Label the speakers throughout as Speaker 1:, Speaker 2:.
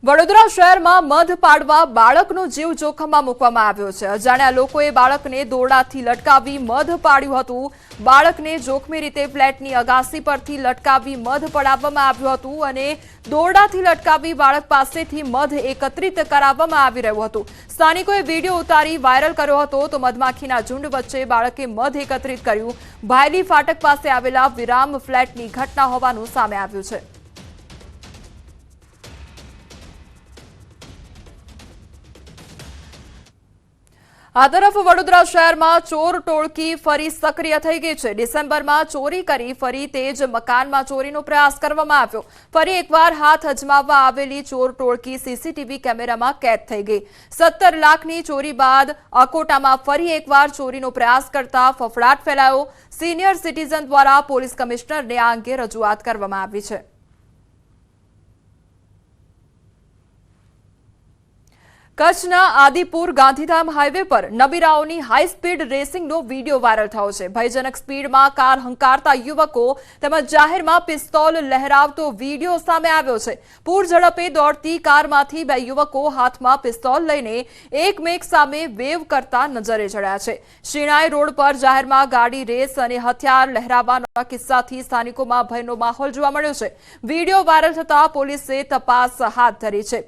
Speaker 1: વડોદરા શહેરમાં મધ પાડવા બાળકનો જીવ જોખમમાં મૂકવામાં આવ્યો છે। અજાણ્યા લોકોએ બાળકને દોરડાથી લટકાવી મધ પાડ્યું હતું। બાળકને જોખમી રીતે ફ્લેટની અગાસી પરથી લટકાવી મધ પડાવવામાં આવ્યું હતું અને દોરડાથી લટકાવી બાળક પાસેથી મધ એકત્રિત કરાવવામાં આવી રહ્યું હતું। સ્થાનિકોએ વિડીયો ઉતારી વાયરલ કર્યો હતો તો મધમાખીના ઝુંડ વચ્ચે બાળકે મધ એકત્રિત કર્યું। ભાયલી ફાટક પાસે આવેલા વિરામ ફ્લેટની ઘટના હોવાનું સામે આવ્યું છે। આ તરફ વડોદરા શહેરમાં ચોર ટોળકી ફરી સક્રિય થઈ ગઈ છે। ડિસેમ્બરમાં ચોરી કરી ફરી તે જ મકાનમાં ચોરીનો પ્રયાસ કરવામાં આવ્યો। ફરી એકવાર હાથ અજમાવવા આવેલી ચોર ટોળકી સીસીટીવી કેમેરામાં કેદ થઈ ગઈ। 17 લાખની ચોરી બાદ અકોટામાં ફરી એકવાર ચોરીનો પ્રયાસ કરતા ફફડાટ ફેલાયો। સિનિયર સિટીઝન દ્વારા પોલીસ કમિશનરને આ અંગે રજૂઆત કરવામાં આવી છે। કચ્છના આદિપુર ગાંધીધામ હાઈવે પર નબીરાઓની હાઈ સ્પીડ રેસિંગનો વિડીયો વાયરલ થયો છે। ભયજનક સ્પીડમાં કાર હંકારતા યુવકો તેમજ જાહેરમાં પિસ્તોલ લહેરાવતો વિડીયો સામે આવ્યો છે। પૂર ઝડપે દોડતી કારમાંથી બે યુવકો હાથમાં પિસ્તોલ લઈને એકમેક સામે વેવ કરતા નજરે ચડ્યા છે। શિણાઈ રોડ પર જાહેરમાં ગાડી રેસ અને હથિયાર લહેરાવવાના કિસ્સાથી સ્થાનિકોમાં ભયનો માહોલ જોવા મળ્યો છે। વિડીયો વાયરલ થતા પોલીસે તપાસ હાથ ધરી છે।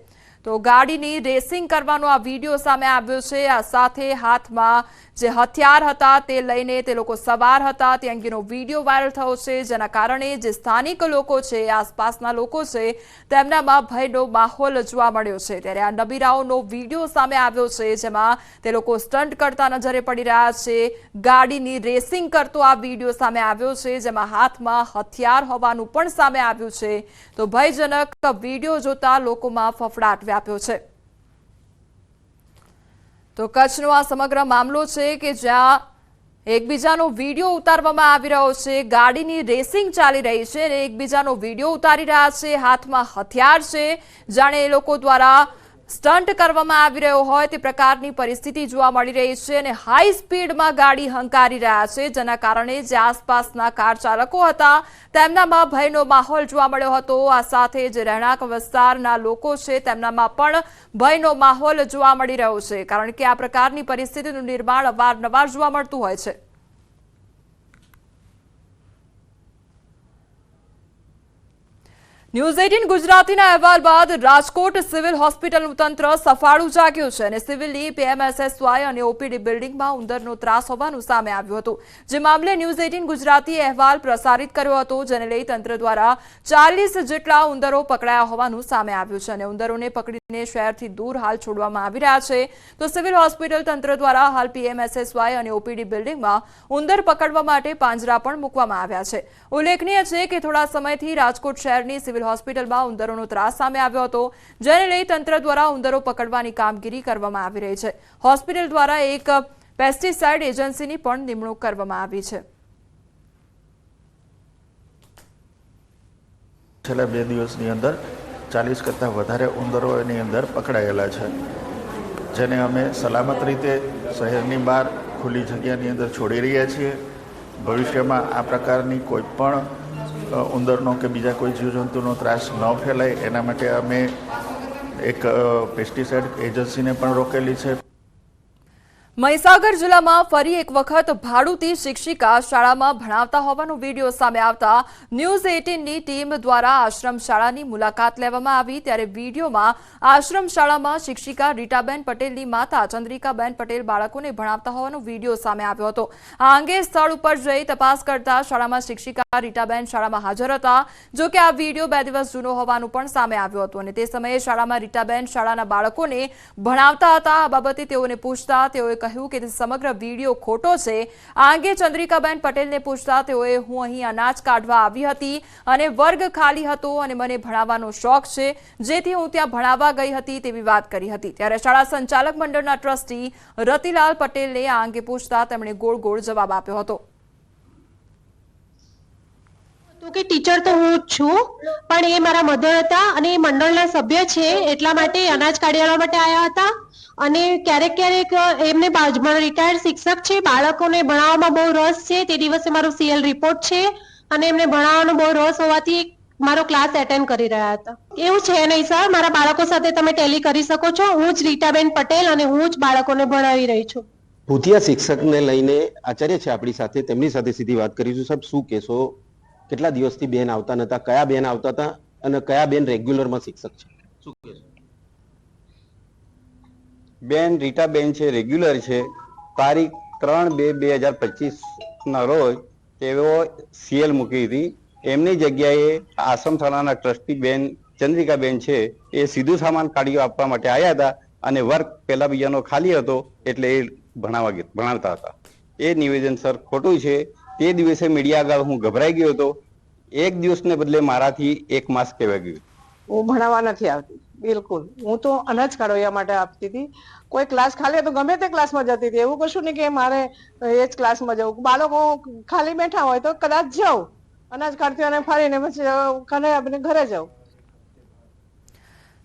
Speaker 1: તો ગાડીની રેસિંગ કરવાનો આ વિડીયો સામે આવ્યો છે। આ સાથે હાથમાં જે હથિયાર હતા તે લઈને તે લોકો સવાર હતા તે અંગેનો વિડીયો વાયરલ થયો છે, જેના કારણે જે સ્થાનિક લોકો છે, આસપાસના લોકો છે, તેમનામાં ભયનો માહોલ જોવા મળ્યો છે। ત્યારે આ નબીરાઓનો વિડીયો સામે આવ્યો છે, જેમાં તે લોકો સ્ટન્ટ કરતા નજરે પડી રહ્યા છે। ગાડીની રેસિંગ કરતો આ વિડીયો સામે આવ્યો છે, જેમાં હાથમાં હથિયાર હોવાનું પણ સામે આવ્યું છે। તો ભયજનક વિડીયો જોતા લોકોમાં ફફડાટ વ્યાપ્યો છે। તો કચ્છનો આ સમગ્ર મામલો છે કે જ્યાં એકબીજાનો વિડીયો ઉતારવામાં આવી રહ્યો છે। ગાડીની રેસિંગ ચાલી રહી છે અને એકબીજાનો વિડીયો ઉતારી રહ્યા છે। હાથમાં હથિયાર છે, જાણે એ લોકો દ્વારા સ્ટન્ટ કરવામાં આવી રહ્યો હોય તે પ્રકારની પરિસ્થિતિ જોવા મળી રહી છે અને હાઈ સ્પીડમાં ગાડી હંકારી રહ્યા છે, જેના કારણે જે આસપાસના કાર ચાલકો હતા તેમનામાં ભયનો માહોલ જોવા મળ્યો હતો। આ સાથે જે રહેણાંક વિસ્તારના લોકો છે તેમનામાં પણ ભયનો માહોલ જોવા મળી રહ્યો છે, કારણ કે આ પ્રકારની પરિસ્થિતિનું નિર્માણ અવારનવાર જોવા મળતું હોય છે। ન્યૂઝ 18 ગુજરાતીના અહેવાલ બાદ રાજકોટ સિવિલ હોસ્પિટલનું તંત્ર સફાળું જાગ્યું છે અને સિવિલની પીએમએસએસવાય અને ઓપીડી બિલ્ડિંગમાં ઉંદરનો ત્રાસ હોવાનું સામે આવ્યું હતું, જે મામલે ન્યૂઝ 18 ગુજરાતીએ અહેવાલ પ્રસારિત કર્યો હતો, જેને લઈ તંત્ર દ્વારા 40 જેટલા ઉંદરો પકડાયા હોવાનું સામે આવ્યું છે અને ઉંદરોને પકડીને શહેરથી દૂર હાલ છોડવામાં આવી રહ્યા છે। તો સિવિલ હોસ્પિટલ તંત્ર દ્વારા હાલ પીએમએસએસવાય અને ઓપીડી બિલ્ડિંગમાં ઉંદર પકડવા માટે પાંજરા પણ મૂકવામાં આવ્યા છે। ઉલ્લેખનીય છે કે થોડા સમયથી રાજકોટ શહેરની સિવિલ હોસ્પિટલમાં ઉંદરોનો ત્રાસ સામે આવ્યો હતો, જેને લઈ તંત્ર દ્વારા ઉંદરો પકડવાની કામગીરી કરવામાં આવી રહી છે। હોસ્પિટલ દ્વારા એક પેસ્ટિસાઇડ એજન્સીની પણ નિમણૂક કરવામાં આવી છે।
Speaker 2: છેલ્લા 2 દિવસની અંદર 40 કરતાં વધારે ઉંદરો એની અંદર પકડાયેલા છે, જેને અમે સલામત રીતે શહેરની બહાર ખુલ્લી જગ્યાની અંદર છોડી રહ્યા છીએ। ભવિષ્યમાં આ પ્રકારની કોઈ પણ ઉંદરનો કે બીજા કોઈ જીવજંતુનો ત્રાસ ન ફેલાય એના માટે અમે એક પેસ્ટિસાઇડ એજન્સીને પણ રોકેલી છે।
Speaker 1: મહીસાગર જિલ્લામાં ફરી એક વખત ભાડુતી શિક્ષિકા શાળામાં ભણાવતા હોવાનો વિડીયો સામે આવતા ન્યૂઝ 18ની ટીમ દ્વારા આશ્રમ શાળાની મુલાકાત લેવામાં આવી। ત્યારે વિડીયોમાં આશ્રમ શાળામાં શિક્ષિકા રીટાબેન પટેલની માતા ચંદ્રિકાબેન પટેલ બાળકોને ભણાવતા હોવાનો વિડીયો સામે આવ્યો હતો। આ અંગે સ્થળ ઉપર જઈ તપાસ કરતા શાળામાં શિક્ષિકા રીટાબેન શાળામાં હાજર હતા, જો કે આ વિડીયો 2 દિવસ જૂનો હોવાનું પણ સામે આવ્યું હતું અને તે સમયે શાળામાં રીટાબેન શાળાના બાળકોને ભણાવતા હતા। આ બાબતે તેઓને પૂછતા તેઓએ કહ્યું કે સમગ્ર વિડીયો ખોટો છે। આ અંગે ચંદ્રિકાબેન પટેલને પૂછતા તેઓએ હું અહીં અનાજ કાઢવા આવી હતી અને વર્ગ ખાલી હતો અને મને ભણાવવાનો શોખ છે, જેથી હું ત્યાં ભણાવવા ગઈ હતી તેવી વાત કરી હતી। ત્યારે શાળા સંચાલક મંડળના ટ્રસ્ટી રતિલાલ પટેલને આ અંગે પૂછતા તેમણે ગોળ ગોળ જવાબ આપ્યો હતો।
Speaker 3: તો કે ટીચર તો હું જ છું, પણ એ મારા મધર હતા અને એ મંડળના સભ્ય છે, એટલા માટે અનાજ કાઢવા માટે આવ્યા હતા અને ક્યારેક ક્યારેક એમને બાજુમાં રિટાયર્ડ શિક્ષક છે, બાળકોને ભણાવવામાં બહુ રસ છે। તે દિવસે મારો સીએલ રિપોર્ટ છે અને એમને ભણાવવાનો બહુ રસ હોવાથી મારો ક્લાસ એટેન્ડ કરી રહ્યા હતા. એવું છે નહીં સર, મારા બાળકો સાથે તમે ટેલી કરી શકો છો. હું જ રીટાબેન પટેલ અને હું જ બાળકોને ભણાવી રહી છું.
Speaker 4: ભૂતિયા શિક્ષકને લઈને આચાર્ય છે આપણી સાથે, તેમની સાથે સીધી વાત કરીશું. સાહેબ, શું કહેશો? કેટલા દિવસથી બેન આવતા નતા? કયા બેન આવતા હતા અને કયા બેન રેગ્યુલરમાં શિક્ષક છે? શું કહેશો?
Speaker 5: બેન રીટાબેન છે, રેગ્યુલર છે. તારીખ 3/2/2025 ના રોજ તેઓ સીએલ મૂકી હતી. એમની જગ્યાએ આશ્રમ શાળાના ટ્રસ્ટી બેન ચંદ્રિકાબેન છે, એ સીધું સામાન કાઢી આપવા માટે આવ્યા હતા અને વર્ગ પહેલા બીજાનો ખાલી હતો એટલે એ ભણાવતા હતા. એ નિવેદન સર ખોટું છે. તે દિવસે મીડિયા આગળ હું ગભરાઈ ગયો હતો. એક દિવસને બદલે મારાથી 1 માસ કહેવાય ગયું.
Speaker 6: હું ભણાવવા નથી આવતી બિલકુલ. હું તો અનાજ કાઢવા માટે આપતી હતી. કોઈ ક્લાસ ખાલી તો ગમે તે ક્લાસમાં જતી હતી. એવું કશું નહીં કે મારે એ જ ક્લાસમાં જવું. બાળકો ખાલી બેઠા હોય તો કદાચ જાઉં, અનાજ કાઢતી અને ફરીને પછી ઘરે જાઉં.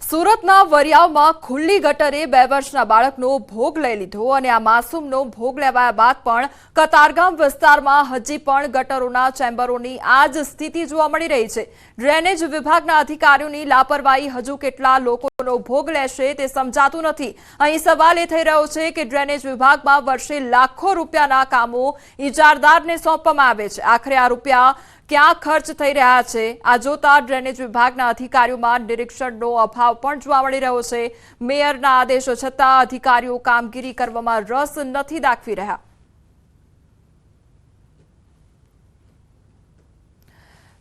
Speaker 1: સુરતના વરિયાવમાં ખુલ્લી ગટરે 2 વર્ષના બાળકનો ભોગ લઈ લીધો અને આ માસૂમનો ભોગ લેવાયા બાદ પણ કતારગામ વિસ્તારમાં હજી પણ ગટરોના ચેમ્બરોની આ જ સ્થિતિ જોવા મળી રહી છે. ડ્રેનેજ વિભાગના અધિકારીઓની લાપરવાહી હજુ કેટલા લોકોનો ભોગ લેશે તે સમજાતું નથી. અહીં સવાલ એ થઈ રહ્યો છે કે ડ્રેનેજ વિભાગમાં વર્ષે લાખો રૂપિયાના કામો ઇજારદારને સોંપવામાં આવે છે. આખરે આ રૂપિયા ક્યાં ખર્ચ થઈ રહ્યા છે? આ જોતા ડ્રેનેજ વિભાગના અધિકારીઓમાં નિરીક્ષણનો અભાવ પણ જોવા મળી રહ્યો છે. મેયરના આદેશો છતાં અધિકારીઓ કામગીરી કરવામાં રસ નથી દાખવી રહ્યા.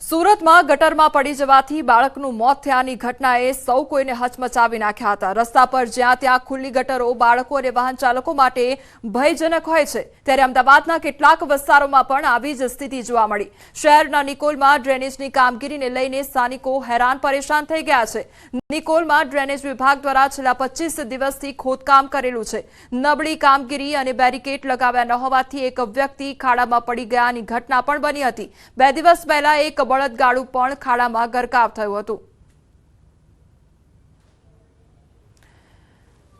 Speaker 1: સુરતમાં ગટરમાં પડી જવાથી બાળકનું મોત થયાની ઘટનાએ સૌ કોઈને હચમચાવી નાખ્યા હતા. રસ્તા પર જ્યાં ત્યાં ખુલ્લી ગટરો બાળકો અને વાહન ચાલકો માટે ભયજનક હોય છે, ત્યારે અમદાવાદના કેટલાક વિસ્તારોમાં પણ આવી જ સ્થિતિ જોવા મળી. શહેરના નિકોલમાં ડ્રેનેજની કામગીરીને લઈને સ્થાનિકો હેરાન પરેશાન થઈ ગયા છે. નિકોલમાં ડ્રેનેજ વિભાગ દ્વારા છેલ્લા 25 દિવસથી ખોદકામ કરેલું છે. નબળી કામગીરી અને બેરિકેડ લગાવ્યા ન હોવાથી એક વ્યક્તિ ખાડામાં પડી ગયાની ઘટના પણ બની હતી. 2 દિવસ પહેલા એક બળદગાડું પણ ખાડામાં ગરકાવ થયું હતું.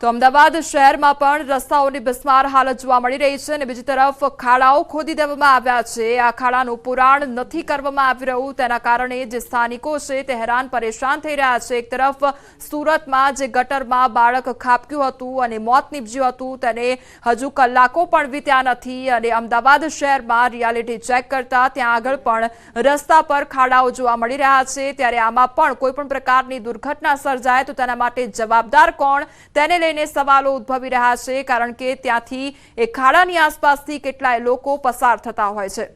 Speaker 1: તો અમદાવાદ શહેરમાં પણ રસ્તાઓની બિસ્માર હાલત જોવા મળી રહી છે અને બીજી તરફ ખાડાઓ ખોદી દેવામાં આવ્યા છે. આ ખાડાનું પુરાણ નથી કરવામાં આવી રહ્યું, તેના કારણે જે સ્થાનિકો છે તે હેરાન પરેશાન થઈ રહ્યા છે. એક તરફ સુરતમાં જે ગટરમાં બાળક ખાબક્યું હતું અને મોત નીપજ્યું હતું તેને હજુ કલાકો પણ વીત્યા નથી અને અમદાવાદ શહેરમાં રિયાલિટી ચેક કરતા ત્યાં આગળ પણ રસ્તા પર ખાડાઓ જોવા મળી રહ્યા છે. ત્યારે આમાં પણ કોઈ પણ પ્રકારની દુર્ઘટના સર્જાય તો તેના માટે જવાબદાર કોણ, તેને લઈને સવાલો ઉદ્ભવી રહ્યા છે. કારણ કે ત્યાંથી એ ખાડાની આસપાસથી કેટલાય લોકો પસાર થતા હોય છે.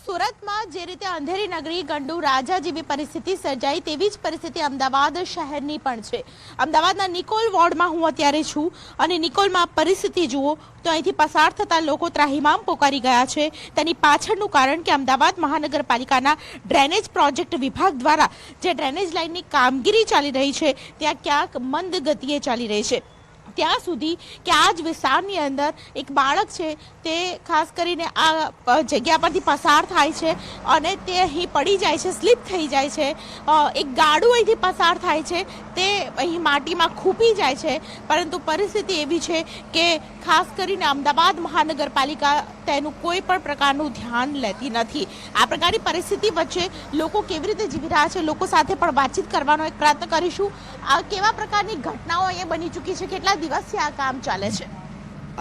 Speaker 7: સુરતમાં જે રીતે અંધેરી નગરી ગંડુ રાજા જેવી પરિસ્થિતિ સર્જાઈ તેવી જ પરિસ્થિતિ અમદાવાદ શહેરની પણ છે. અમદાવાદના નિકોલ વોર્ડમાં હું અત્યારે છું અને નિકોલમાં પરિસ્થિતિ જુઓ તો અહીંથી પસાર થતા લોકો ત્રાહિમામ પોકારી ગયા છે. તેની પાછળનું કારણ કે અમદાવાદ મહાનગરપાલિકાના ડ્રેનેજ પ્રોજેક્ટ વિભાગ દ્વારા જે ડ્રેનેજ લાઇનની કામગીરી ચાલી રહી છે ત્યાં ક્યાંક મંદ ગતિએ ચાલી રહી છે. ત્યાં સુધી કે આ જ વિસ્તારની અંદર એક બાળક છે તે ખાસ કરીને આ જગ્યા પરથી પસાર થાય છે અને તે અહીં પડી જાય છે, સ્લીપ થઈ જાય છે. એક ગાડું અહીંથી પસાર થાય છે તે અહીં માટીમાં ખૂંપી જાય છે. પરંતુ પરિસ્થિતિ એવી છે કે ખાસ કરીને અમદાવાદ મહાનગરપાલિકા તેનું કોઈ પણ પ્રકારનું ધ્યાન લેતી નથી. આ પ્રકારની પરિસ્થિતિ વચ્ચે લોકો કેવી રીતે જીવી રહ્યા છે, લોકો સાથે પણ વાતચીત કરવાનો એક પ્રયત્ન કરીશું. આ કેવા પ્રકારની ઘટનાઓ અહીંયા બની ચૂકી છે, કેટલા દિવસથી આ કામ ચાલે છે?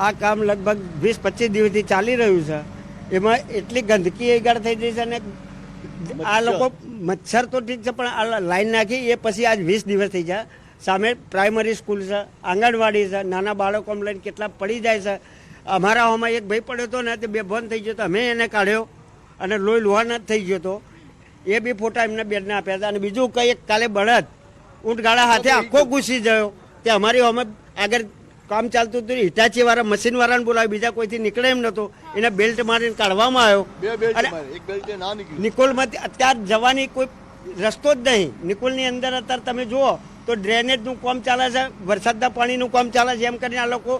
Speaker 8: આ કામ લગભગ 20-25 દિવસથી ચાલી રહ્યું છે. એમાં એટલી ગંદકી આગળ થઈ ગઈ છે અને આ લોકો મચ્છર તો ઠીક છે પણ આ લાઈન નાખી એ પછી આજ 20 દિવસ થઈ જાય. સામે પ્રાઇમરી સ્કૂલ છે, આંગણવાડી છે, નાના બાળકો લઈને કેટલા પડી જાય છે. અમારા હોમાં એક ભાઈ પડ્યો હતો ને તે બેભાન થઈ ગયો હતો, અમે એને કાઢ્યો અને લોહી લુહાણ જ થઈ ગયો હતો. એ બી ફોટા એમને બેનને આપ્યા હતા. અને બીજું કંઈ કાલે બળદ ઊંટગાળા હાથે આખો ઘૂસી ગયો. તે અમારી હોમાં આગળ કામ ચાલતું હતું, હિટાચી વાળા મશીન વાળાને બોલાવ્યું, બીજા કોઈથી નીકળે એમ નતો. એને બેલ્ટ મારીને કાઢવામાં આવ્યો અને નિકોલમાં અત્યારે જવાની કોઈ રસ્તો જ નહીં. નિકોલની અંદર અત્યારે તમે જુઓ તો ડ્રેનેજનું કામ ચાલે છે, વરસાદના પાણીનું કામ ચાલે છે. એમ કરીને આ લોકો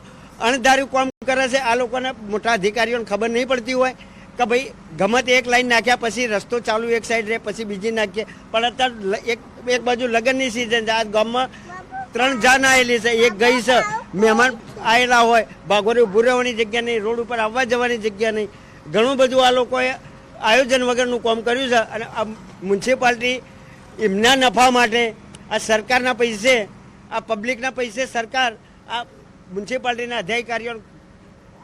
Speaker 8: અણધાર્યું કામ કરે છે. આ લોકોને મોટા અધિકારીઓને ખબર નહીં પડતી હોય કે ભાઈ ગમે તે એક લાઈન નાખ્યા પછી રસ્તો ચાલુ એક સાઈડ રહે પછી બીજી નાખીએ. પણ અત્યારે એક બાજુ લગ્નની સિઝન છે. આ ગામમાં 3 જાન આવેલી છે, એક ગઈ છે. મહેમાન આવેલા હોય, ભાગોરે ઊભું રહેવાની જગ્યા નહીં, રોડ ઉપર આવવા જવાની જગ્યા નહીં. ઘણું બધું આ લોકોએ આયોજન વગરનું કામ કર્યું છે અને આ મ્યુનિસિપાલિટી એમના નફા માટે આ સરકારના પૈસે આ પબ્લિકના પૈસે સરકાર આ મ્યુનિસિપાલિટીના અધિકારીઓ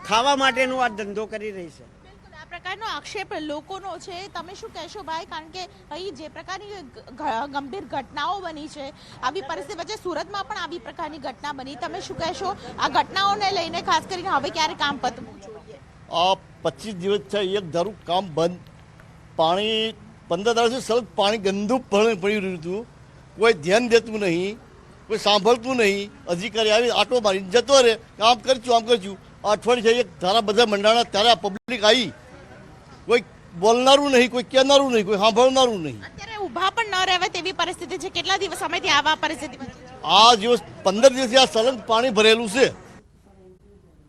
Speaker 8: ખાવા માટેનો આ ધંધો કરી રહી છે.
Speaker 7: બિલકુલ આ પ્રકારનો આક્ષેપ લોકોનો છે. તમે શું કહેશો ભાઈ? કારણ કે અહીં જે પ્રકારની ગંભીર ઘટનાઓ બની છે, આવી પરિસ્થિતિ વચ્ચે સુરતમાં પણ આવી પ્રકારની ઘટના બની, તમે શું કહેશો આ ઘટનાઓને લઈને? ખાસ કરીને હવે ક્યારે કામ પતવું જોઈએ?
Speaker 9: આ 25 દિવસ છે એક ધારું કામ બંધ. પાણી 15 દિવસથી સતત પાણી ગંદુ પડી રહ્યું હતું. કોઈ ધ્યાન દેતું નહીં, કોઈ સાંભળતું નહીં. અધિકારી આવી આટો મારી જતો રહે, કામ કરશું આમ કરશું. અઠવાડિયે એક ધારા બધા મંડાણા ત્યારે આ પબ્લિક આવી, કોઈ બોલનારું નહીં, કોઈ કહેનારું નહીં, કોઈ સાંભળનારું નહીં.
Speaker 7: અત્યારે ઊભા પણ ન રહેવાય તેવી પરિસ્થિતિ છે. કેટલા દિવસ સમયથી આવા પરિસ્થિતિ બની છે?
Speaker 9: આ દિવસ 15 દિવસથી આ સલંગ પાણી ભરેલું છે.